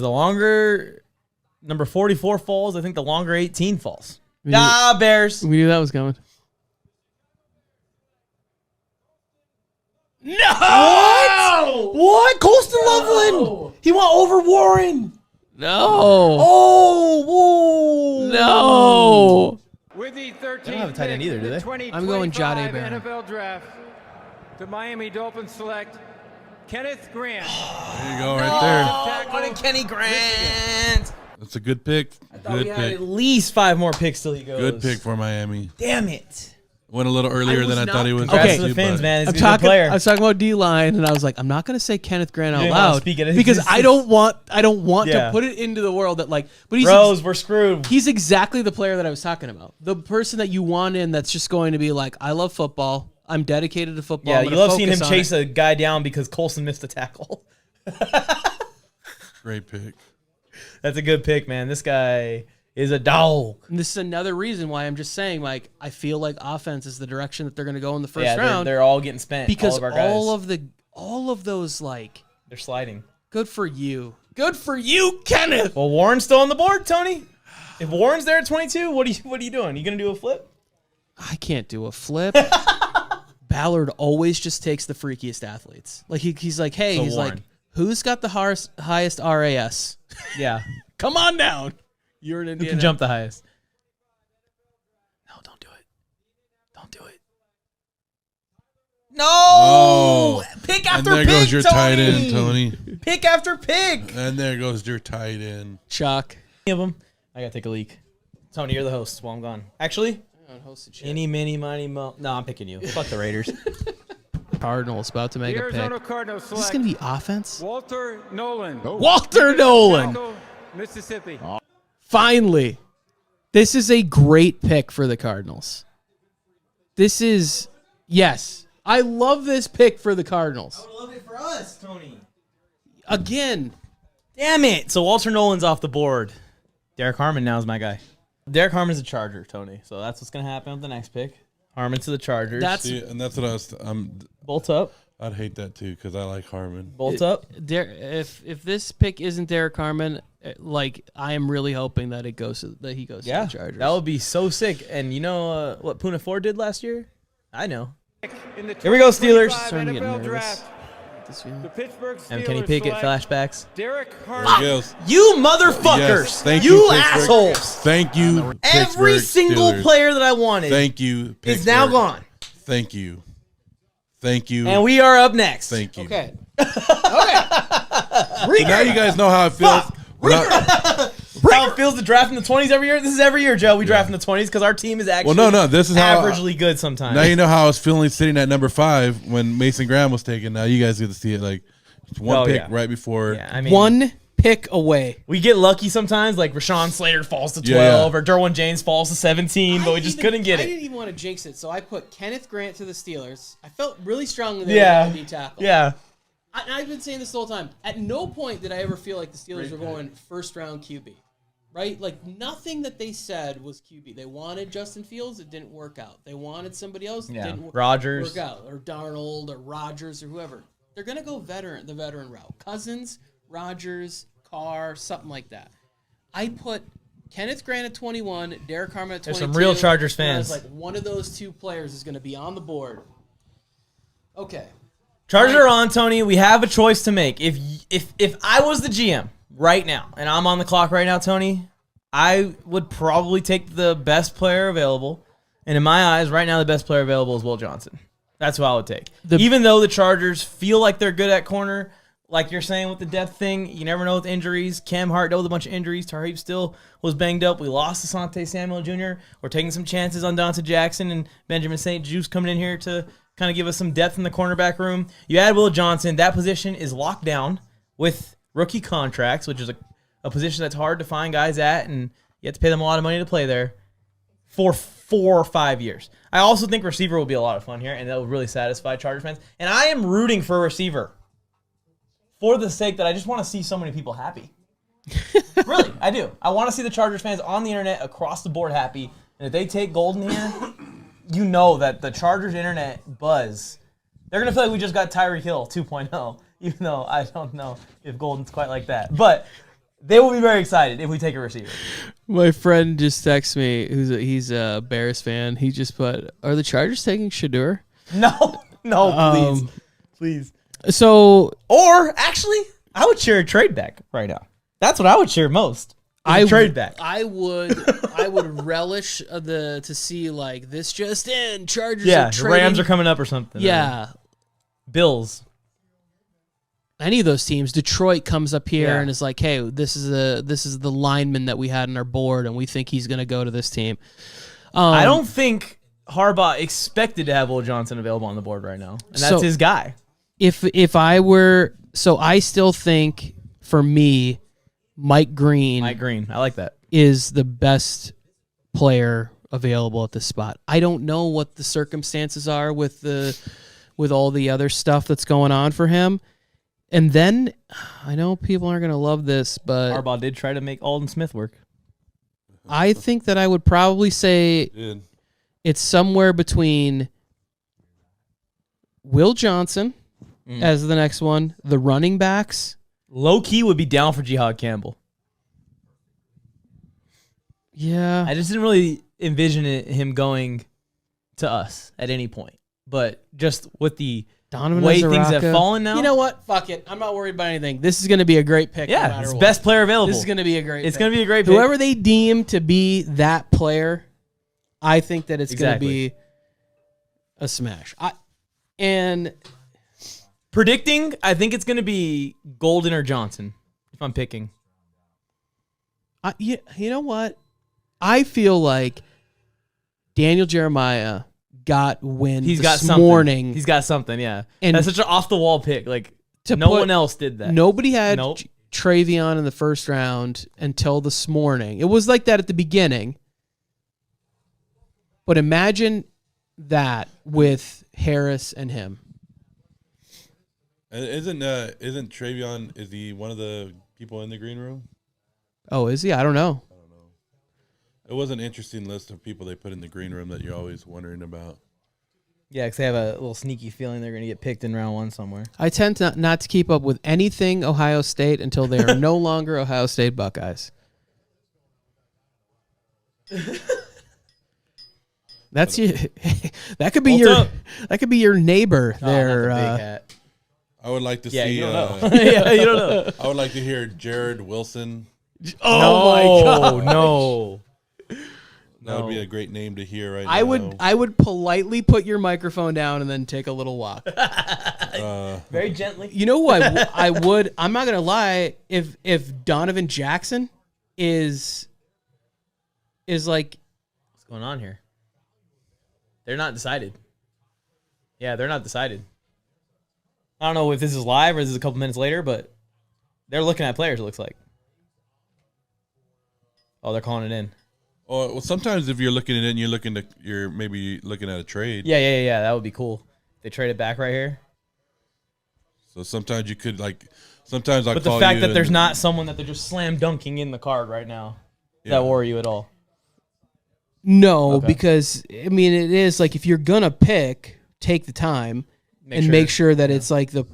The longer number 44 falls, I think the longer 18 falls. Bears. We knew that was coming. No! What? What? Colston Loveland. He went over Warren. No. Oh, whoa. No. With the 13th They don't have a tight end either, do they? I'm going Jade Barron. NFL draft. The Miami Dolphins select Kenneth Grant. There you go, right there. Oh, what a Kenny Grant. That's a good pick. I thought Good we had pick. at least 5 more picks till he goes. Good pick for Miami. Damn it. Went a little earlier than I thought he was. Congrats Okay. to the Fins, man. He's I'm a good talking. player. I was talking about D-line, and I was like, I'm not going to say Kenneth Grant out didn't wanna loud speak it. because I don't want Yeah. to put it into the world that like. But he's Bros, we're screwed. he's exactly the player that I was talking about. The person that you want in that's just going to be like, I love football. I'm dedicated to football. Yeah, I'm you gonna love seeing him focus on chase it. a guy down because Colson missed a tackle. Great pick. That's a good pick, man. This guy is a dog. And this is another reason why I'm just saying, like, I feel like offense is the direction that they're going to go in the first Yeah, round they're all getting spent. because all of our guys. all of those, like, They're sliding. good for you. Good for you, Kenneth. Well, Warren's still on the board, Tony. If Warren's there at 22, what are you doing? You gonna do a flip? I can't do a flip. Ballard always just takes the freakiest athletes. Like he's like, hey, So he's Warren. like, who's got the highest RAS? Yeah, Come on down. You're an who Indiana. can jump the highest? No, don't do it. Don't do it. No, Oh. pick And after there pick, goes your Tony. tight end, Tony. Pick after pick. And there goes your tight end. Chalk. Any of them? I gotta take a leak. Tony, you're the host while I'm gone. Actually, any, mini, money, mo. No, I'm picking you. Fuck the Raiders. Cardinals about to make The a pick. Arizona Cardinals Is this select going to be offense? Walter Nolan. Walter Nolan. Tackle, Mississippi. Finally. This is a great pick for the Cardinals. This is, yes. I love this pick for the Cardinals. I love it for us, Tony. Again. Damn it. So Walter Nolan's off the board. Derek Harmon now is my guy. Derek Harmon's a Charger, Tony. So that's what's going to happen with the next pick. Harmon to the Chargers. See, and that's what I was. Bolt up. I'd hate that too because I like Harmon. Bolt up. If this pick isn't Derek Carmen, like I am really hoping that he goes to the Chargers. That would be so sick. And you know what Puna Ford did last year? I know. In the Here we go, Steelers. 2025 Starting to get NFL nervous. draft, This year. the Pittsburgh Steelers And Kenny Pickett select flashbacks. Derek There Harmon. he goes. You motherfuckers. Yes, thank you you, Pittsburgh. assholes. Thank you, Every Pittsburgh single Steelers. player that I wanted Thank you, Pittsburgh. is now gone. Thank you. Thank you. And we are up next. Thank you. Okay. So now you guys know how it feels. How it feels to draft in the 20s every year? This is every year, Joe. We draft in the 20s because our team is actually no. This is how averagely good sometimes. Now you know how I was feeling sitting at number 5 when Mason Graham was taken. Now you guys get to see it like it's one pick yeah. right before. Yeah, I mean, One pick away. we get lucky sometimes, like Rashawn Slater falls to 12 or Derwin James falls to 17, but we just couldn't get I it. didn't even want to jinx it, so I put Kenneth Grant to the Steelers. I felt really strongly that Yeah. he would be tackled. Yeah. I've been saying this the whole time. At no point did I ever feel like the Steelers were going first round QB. Right? Like nothing that they said was QB. They wanted Justin Fields, it didn't work out. They wanted somebody else, it Yeah. didn't Rodgers. work out. Or Darnold or Rodgers or whoever. They're gonna go the veteran route. Cousins, Rodgers, Carr, something like that. I put Kenneth Grant at 21, Derek Harmon at 22. There's some real Chargers and I was fans. like, one of those two players is gonna be on the board. Okay. Chargers are on, Tony. We have a choice to make. If I was the GM right now, and I'm on the clock right now, Tony, I would probably take the best player available. And in my eyes, right now, the best player available is Will Johnson. That's who I would take. Even though the Chargers feel like they're good at corner, like you're saying with the depth thing, you never know with injuries. Cam Hart dealt with a bunch of injuries. Tariq still was banged up. We lost Asante Samuel Jr. We're taking some chances on Dante Jackson and Benjamin St. Juste coming in here to kind of give us some depth in the cornerback room. You add Will Johnson. That position is locked down with rookie contracts, which is a position that's hard to find guys at, and you have to pay them a lot of money to play there for 4 or 5 years. I also think receiver will be a lot of fun here, and that will really satisfy Chargers fans. And I am rooting for a receiver for the sake that I just want to see so many people happy. Really, I do. I want to see the Chargers fans on the internet across the board happy. And if they take Golden here, you know that the Chargers internet buzz, they're going to feel like we just got Tyreek Hill 2.0, even though I don't know if Golden's quite like that. But They will be very excited if we take a receiver. My friend just texted me. He's a Bears fan. He just put, "Are the Chargers taking Shedeur?" No, please. So, Or actually, I would cheer a trade back right now. That's what I would cheer most. Trade back. I would relish to see like this just in. Chargers. Yeah, are the trading. Rams are coming up or something. Yeah, Bills. any of those teams. Detroit comes up here Yeah. and is like, "Hey, this is the lineman that we had on our board, and we think he's going to go to this team." I don't think Harbaugh expected to have Will Johnson available on the board right now, and that's his guy. If I were, so I still think for me, Mike Green I like that. is the best player available at this spot. I don't know what the circumstances are with all the other stuff that's going on for him. And then I know people aren't going to love this, but Harbaugh did try to make Alden Smith work. I think that I would probably say it's somewhere between Will Johnson as the next one, the running backs. Low key would be down for Jihad Campbell. Yeah. I just didn't really envision him going to us at any point. But just with the Donovan way things Azaraka. have fallen now. You know what? Fuck it. I'm not worried about anything. This is going to be a great pick. Yeah, no matter it's what. best player available. This is going to be a great It's pick. going to be a great pick. Whoever they deem to be that player, I think that it's going to be a smash. And predicting, I think it's going to be Golden or Johnson, if I'm picking. you know what? I feel like Daniel Jeremiah got wind He's this got something. morning. He's got something, yeah. And that's such an off-the-wall pick. Like, to no put- one else did that. Nobody had Nope. Travion in the first round until this morning. It was like that at the beginning. But imagine that with Harris and him. Isn't Travion, is he one of the people in the green room? Oh, is he? I don't know. It was an interesting list of people they put in the green room that you're always wondering about. Yeah, because they have a little sneaky feeling they're going to get picked in round one somewhere. I tend to not to keep up with anything Ohio State until they are no longer Ohio State Buckeyes. That's you. That could be that could be your neighbor there. Oh, not the big hat. I would like to Yeah, see. you don't know. Yeah, you don't know. I would like to hear Jared Wilson. Oh my God! No. That would be a great name to hear right I now. I would politely put your microphone down and then take a little walk. Very gently. You know what? I would. I'm not gonna lie. If Donovan Jackson is like, What's going on here? They're not decided. Yeah, they're not decided. I don't know if this is live or this is a couple minutes later, but they're looking at players, it looks like. Oh, they're calling it in. Oh, well, sometimes if you're looking at it, and you're maybe looking at a trade. Yeah. That would be cool. They trade it back right here. So sometimes you could sometimes I'll But the call fact you that there's and- not someone that they're just slam dunking in the card right now, does that worry you at all? no, Okay. because I mean it is like if you're gonna pick, take the time make sure that it's like a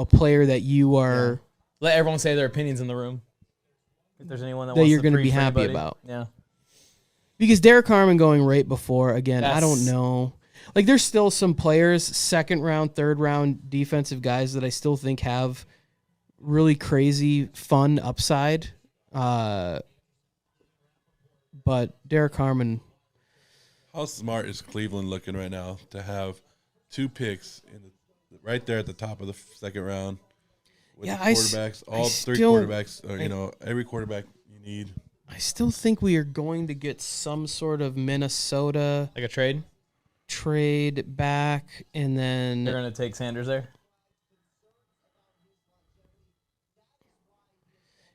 player that you are Let everyone say their opinions in the room. If there's anyone that That wants you're to gonna pre be for happy anybody. about. Yeah. because Derek Harmon going right before again. I don't That's- know. Like there's still some players, second round, third round defensive guys that I still think have really crazy fun upside. But Derek Harmon. How smart is Cleveland looking right now to have two picks right there at the top of the second round with Yeah, the I s- quarterbacks, I all three still- quarterbacks, every quarterback you need. I still think we are going to get some sort of Minnesota Like a trade? trade back, and then They're going to take Sanders there?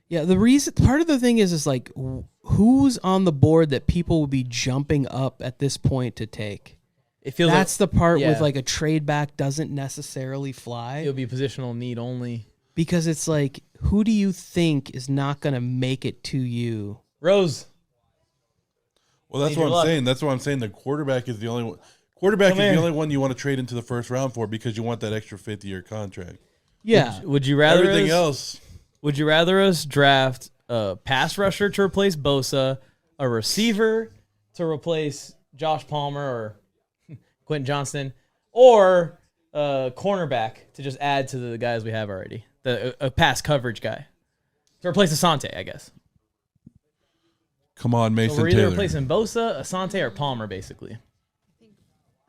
yeah. Part of the thing is like who's on the board that people will be jumping up at this point to take. It feels That's the part yeah. with like a trade back doesn't necessarily fly it'll be positional need only. because it's like who do you think is not going to make it to you? Rose. Well, that's Major what I'm luck. saying. That's what I'm saying. The quarterback is the only one. Quarterback Come is here. the only one you want to trade into the first round for because you want that extra 50-year contract. Yeah, Would you rather Everything us, else, Would you rather us draft a pass rusher to replace Bosa, a receiver to replace Josh Palmer or Quentin Johnston, or a cornerback to just add to the guys we have already. A pass coverage guy to replace Asante, I guess. Come on, Mason So we're either Taylor. replacing Bosa, Asante, or Palmer, basically. I think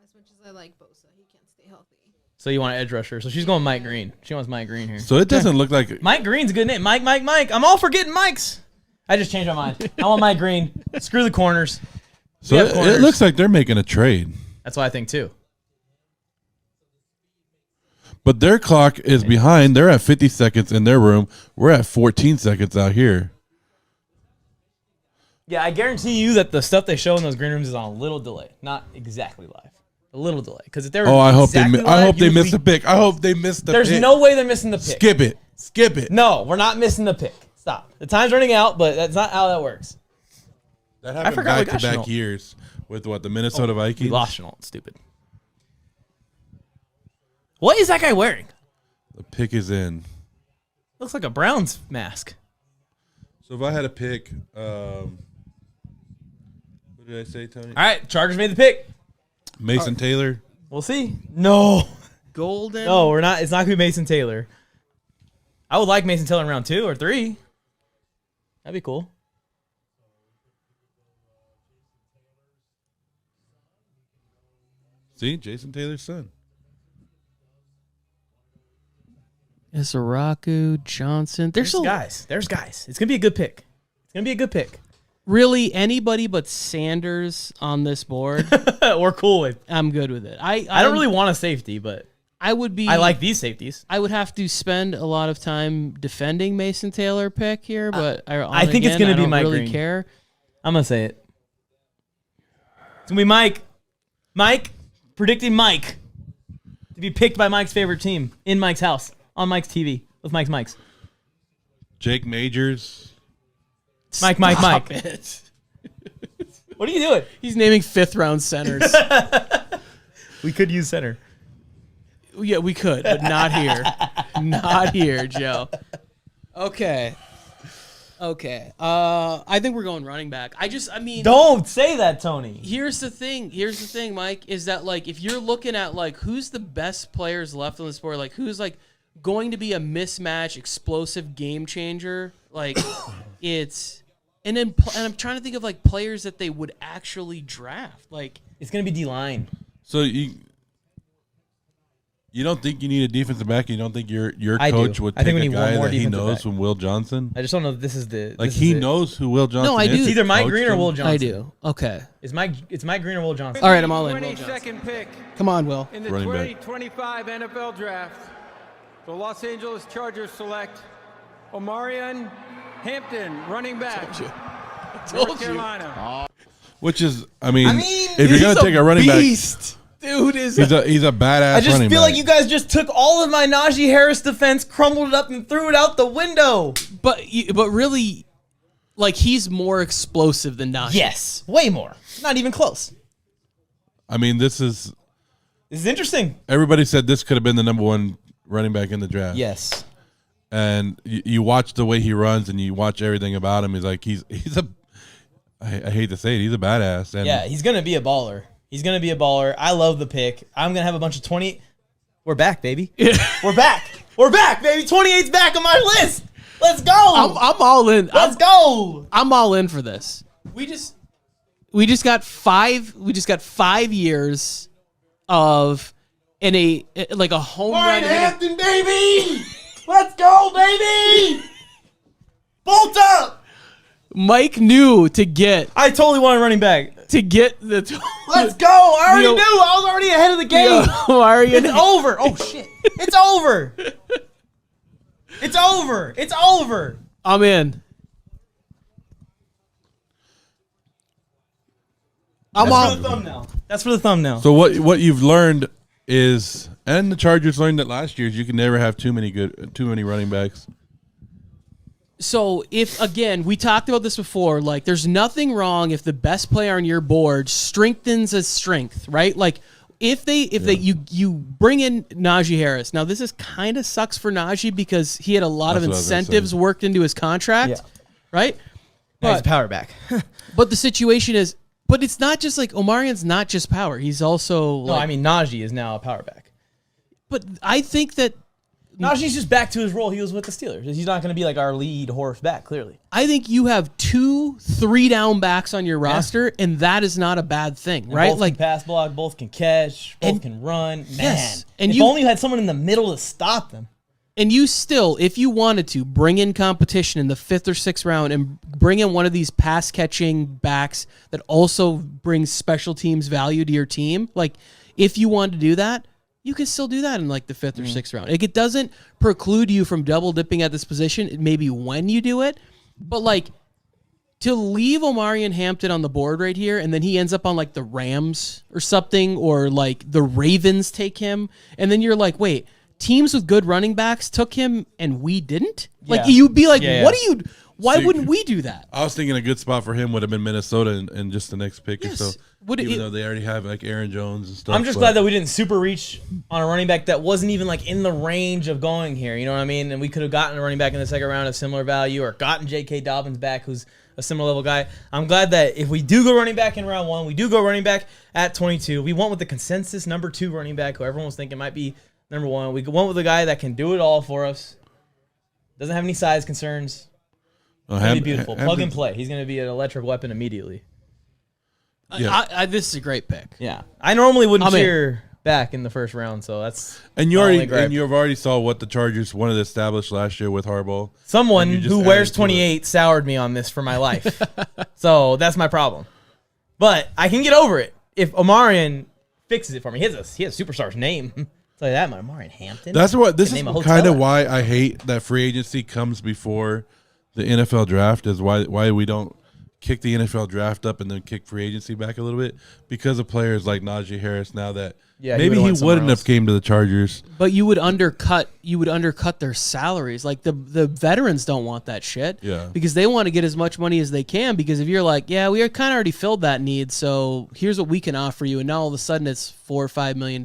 as much as I like Bosa, he can't stay healthy. So you want an edge rusher. So she's going Mike Green. She wants Mike Green here. So it doesn't look like Mike Green's a good name. Mike. I'm all for getting Mikes. I just changed my mind. I want Mike Green. Screw the corners. so. We have It corners. looks like they're making a trade, That's what I think, too. but their clock is behind. They're at 50 seconds in their room. We're at 14 seconds out here. Yeah, I guarantee you that the stuff they show in those green rooms is on a little delay. Not exactly live. A little delay. Because if they were Oh, I hope exactly they. I live, hope they you'd missed be- the pick. I hope they missed the pick. There's no way they're missing the pick. Skip it. Skip it. No, we're not missing the pick. Stop. The time's running out, but that's not how that works. That happened forgot we back got to back Chenault. years with what the Minnesota We Vikings. lost Chenault. It's stupid. What is that guy wearing? The pick is in. Looks like a Browns mask. So if I had a pick, what did I say, Tony? All right, Chargers made the pick. Mason Taylor. We'll see. No. Golden. No, we're not. It's not going to be Mason Taylor. I would like Mason Taylor in round 2 or 3. That'd be cool. See, Jason Taylor's son. Isaraku, Johnson. There's There's guys. It's going to be a good pick. It's going to be a good pick. really anybody but Sanders on this board. We're cool with. I'm good with it. I don't really want a safety, but I would be. I like these safeties. I would have to spend a lot of time defending Mason Taylor pick here, but I think it's gonna be Mike really Green. care. I'm going to say it. It's going to be Mike. Mike, predicting Mike to be picked by Mike's favorite team in Mike's house, on Mike's TV, with Mike's mics. Jake Majors. Mike. It. What are you doing? He's naming 5th round centers. We could use center. Yeah, we could, but not here. Not here, Joe. Okay. I think we're going running back. I mean, Don't say that, Tony. Here's the thing, Mike, is that like if you're looking at like who's the best players left on this board, like who's like going to be a mismatch, explosive game changer, like it's and I'm trying to think of like players that they would actually draft. Like It's going to be D-line. So you don't think you need a defensive back? You don't think your I do. coach would I think take we a need one guy more that he defensive knows back. from Will Johnson? I just don't know if this is the Like this he is it. knows who Will Johnson I is. do. It's either Mike Coached Green or him. Will Johnson. I do. Okay. It's Mike Green or Will Johnson. All right, I'm all in. Will Johnson. 22nd pick Come on, Will. in the Running back. 2025 NFL Draft, the Los Angeles Chargers select Omarion Hampton, running back, North Carolina. Which is, I mean, mean, if you're gonna take a running back, Dude is he's a badass. I just running feel back. like you guys just took all of my Najee Harris defense, crumbled it up, and threw it out the window. but really like he's more explosive than Najee. Yes, way more. Not even close. I mean, this is This is interesting. everybody said this could have been the number one running back in the draft. Yes. And you watch the way he runs and you watch everything about him. He's like he's a. I hate to say it, he's a badass. And Yeah, he's gonna be a baller. He's gonna be a baller. I love the pick. I'm gonna have a bunch of 20. We're back, baby. We're back. We're back, baby. 28's back on my list. Let's go. I'm all in. Let's go. I'm all in for this. We just got 5 years of like a home run. Hampton, baby. Let's go, baby. Bolt up. Mike knew to get I totally want a running back. the. Let's go. I already Yo. knew. I was already ahead of the game. It's over. Oh, shit. It's over. It's over. It's over. I'm in. I'm That's all. for the thumbnail. That's for the thumbnail. So what you've learned is, and the Chargers learned that last year, is you can never have too many running backs. So if again we talked about this before, like there's nothing wrong if the best player on your board strengthens a strength, right? Like if you bring in Najee Harris. Now this is kind of sucks for Najee because he had a lot That's of what I was gonna incentives say. worked into his contract. Yeah. right? No, he's a power back. But the situation is, but it's not just like Omarion's not just power. He's also No, I mean Najee is now a power back. But I think that Najee's just back to his role he was with the Steelers. He's not going to be like our lead horse back, clearly. I think you have 2-3 down backs on your roster, and that is not a bad thing, And right? Both can pass block, both can catch, both can run. Man, yes, and if you only you had someone in the middle to stop them. And you still, if you wanted to, bring in competition in the 5th or 6th round and bring in one of these pass-catching backs that also brings special teams value to your team. Like, if you wanted to do that, you can still do that in like the 5th or 6th round. Like, it doesn't preclude you from double dipping at this position, maybe when you do it. But, like, to leave Omarion Hampton on the board right here, and then he ends up on, like, the Rams or something, or, like, the Ravens take him, and then you're like, wait, teams with good running backs took him and we didn't? Like, Yeah. you'd be like, Yeah, what do you... Why wouldn't we do that? I was thinking a good spot for him would have been Minnesota and just the next pick or so. Even though they already have like Aaron Jones and stuff. I'm just glad that we didn't super reach on a running back that wasn't even like in the range of going here. You know what I mean? And we could have gotten a running back in the second round of similar value, or gotten J.K. Dobbins back, who's a similar level guy. I'm glad that if we do go running back in round 1, we do go running back at 22. We went with the consensus number 2 running back, who everyone was thinking might be number 1. We went with a guy that can do it all for us. Doesn't have any size concerns. It's going to be beautiful. Plug and play. He's going to be an electric weapon immediately. Yeah. This is a great pick. Yeah. I normally wouldn't cheer back in the first round, so that's... And you've already saw what the Chargers wanted to establish last year with Harbaugh. Someone who wears 28 soured me on this for my life. So that's my problem. But I can get over it if Omarion fixes it for me. He has a superstar's name. I'll tell you that, man. Omarion Hampton. This is kind of why I hate that free agency comes before the NFL draft, is why we don't kick the NFL draft up and then kick free agency back a little bit, because of players like Najee Harris now that maybe he wouldn't have came to the Chargers. But you would undercut their salaries. Like the veterans don't want that shit. Yeah. Because they want to get as much money as they can, because if you're like, yeah, we are kind of already filled that need, so here's what we can offer you, and now all of a sudden it's $4 or $5 million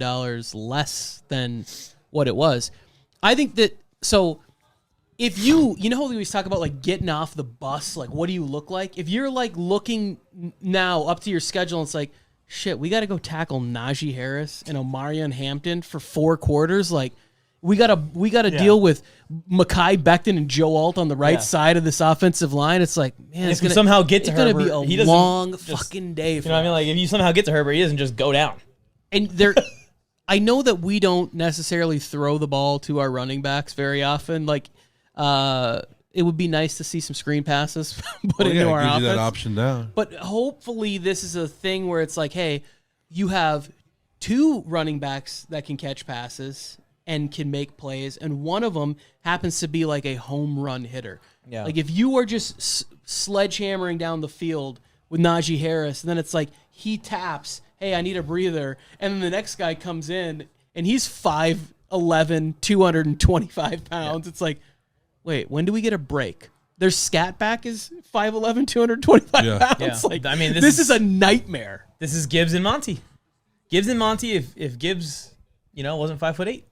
less than what it was. I think that if you know how we always talk about like getting off the bus, like what do you look like? If you're like looking now up to your schedule and it's like, shit, we got to go tackle Najee Harris and Omarion Hampton for 4 quarters. Like we gotta deal with Mekhi Becton and Joe Alt on the right side of this offensive line. It's like, man, if we somehow get to Herbert, it's gonna be a long fucking day. You know what I mean? Like if you somehow get to Herbert, he doesn't just go down. And I know that we don't necessarily throw the ball to our running backs very often. Like, it would be nice to see some screen passes put into our offense. That option down. But hopefully this is a thing where it's like, hey, you have 2 running backs that can catch passes and can make plays, and one of them happens to be like a home run hitter. Yeah. Like if you are just sledgehammering down the field with Najee Harris, then it's like he taps, hey, I need a breather, and then the next guy comes in and he's 5'11", 225 pounds. It's like, wait, when do we get a break? Their scat back is 5'11", 225 pounds. Yeah. Like, I mean, this is a nightmare. This is Gibbs and Monty. Gibbs and Monty, if Gibbs, wasn't 5'8".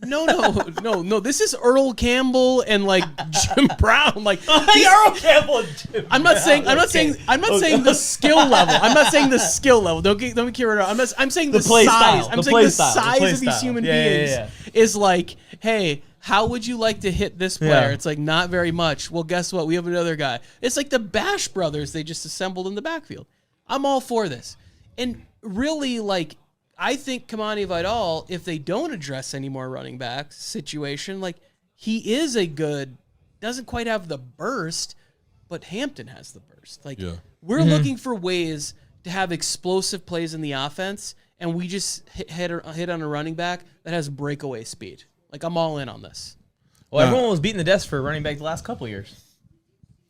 No. This is Earl Campbell and like Jim Brown. Like Earl Campbell and Jim I'm not saying the skill level. I'm not saying the skill level. Don't get carried away. I'm saying the size. Style. I'm saying the size of these human beings is like, hey, how would you like to hit this player? Yeah. It's like, not very much. Well, guess what? We have another guy. It's like the Bash brothers they just assembled in the backfield. I'm all for this. And really, like, I think Kamani Vidal, if they don't address any more running back situation, like, he is doesn't quite have the burst, but Hampton has the burst. Like, we're looking for ways to have explosive plays in the offense, and we just hit on a running back that has breakaway speed. Like, I'm all in on this. Well, everyone was beating the desk for running back the last couple of years.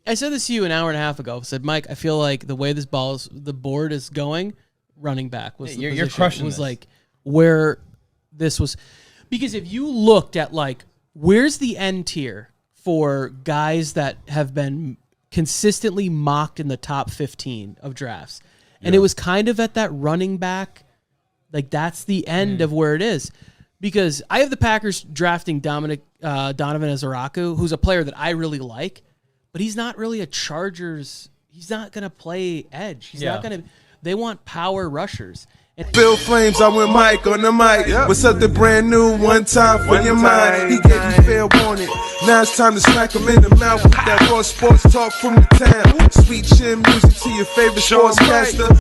I said this to you an hour and a half ago. I said, Mike, I feel like the way the board is going, running back was the you're crushing was this. Like where this was. Because if you looked at like, where's the end tier for guys that have been consistently mocked in the top 15 of drafts, and it was kind of at that running back, like that's the end of where it is. Because I have the Packers drafting Donovan Ezaraku, who's a player that I really like, but he's not really a Chargers. He's not going to play edge. He's not going to. They want power rushers. Bill Flames, I went Mike on the mic. With something brand new, one time for your mind. He gave you fair warning. Now it's time to smack him in the mouth with that raw sports talk from the town. Sweet chin music to your favorite sportscaster.